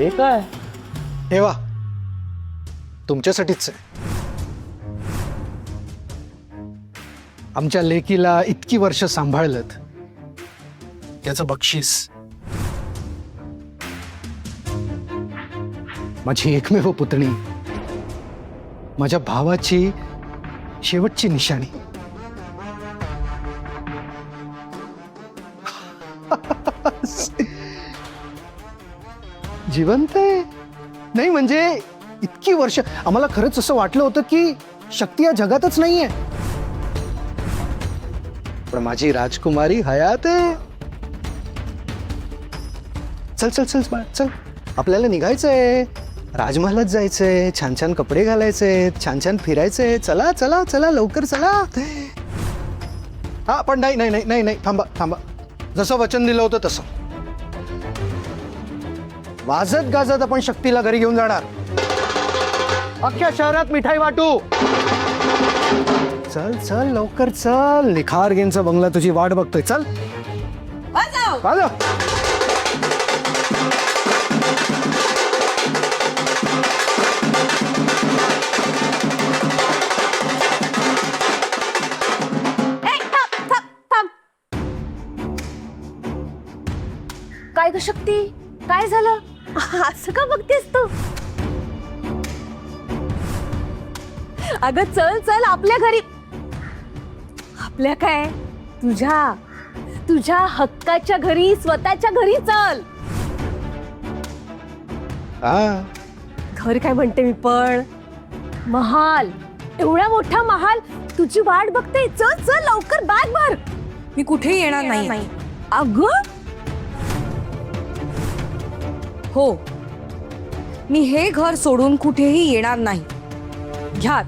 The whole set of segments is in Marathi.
ते काय? ठेवा, तुमच्यासाठीच आहे. आमच्या लेकीला इतकी वर्ष सांभाळलत, त्याचं बक्षीस. माझी एकमेव पुतणी, माझ्या भावाची शेवटची निशाणी. जिवंत आहे. नाही म्हणजे इतकी वर्ष आम्हाला खरंच असं वाटलं होतं की शक्ती या जगातच नाहीये, पण माझी राजकुमारी हयात आहे. चल चल चल बाळा, चल, आपल्याला निघायचंय, राजमहालात जायचंय, छान छान कपडे घालायचे, छान छान फिरायचंय. चला चला चला, लवकर चला. हा पण नाही नाही नाही नाही नाही, थांबा थांबा. जसं वचन दिलं होतं तसं वाजत गाजत आपण शक्तीला घरी घेऊन जाणार. अख्ख्या शहरात मिठाई वाटू. चल चल लवकर चल, निखारगेंचा बंगला तुझी वाट बघतोय. चल वाजव. काय ग शक्ती, काय झालं? असं का बघतेस तू? अगं चल चल आपल्या घरी. आपल्या काय, तुझ्या तुझ्या हक्काच्या घरी, स्वतःच्या घरी चल. घर काय म्हणते मी, पण महाल, एवढा मोठा महाल तुझी वाट बघते. चल चल लवकर, बॅग भर. मी कुठेही येणार नाही. अगं हो, मी हे घर सोडून कुठेही येणार नाही. घ्यात.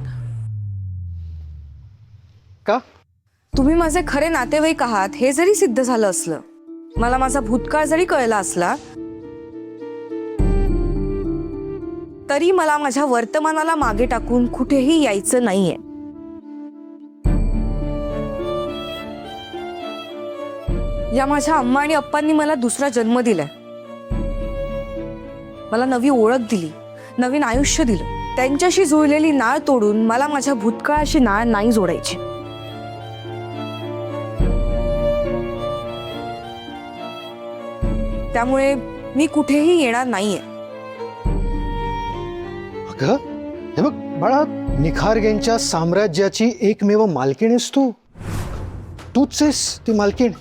का? तुम्ही माझे खरे नातेवाईक आहात हे जरी सिद्ध झालं असलं, मला माझा भूतकाळ जरी कळला असला, तरी मला माझ्या वर्तमानाला मागे टाकून कुठेही यायचं नाहीये. या माझ्या अम्मा आणि अप्पांनी मला दुसरा जन्म दिलाय, मला नवी ओळख दिली, नवीन आयुष्य दिलं. त्यांच्याशी जुळलेली नाळ तोडून मला माझ्या भूतकाळाशी नाळ नाही जोडायची. त्यामुळे मी कुठेही येणार नाहीये. अगं हे बघ बाळा, निखारगेंच्या साम्राज्याची एकमेव मालकीण आहेस तू. तूच आहेस ती मालकीण.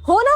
हो ना,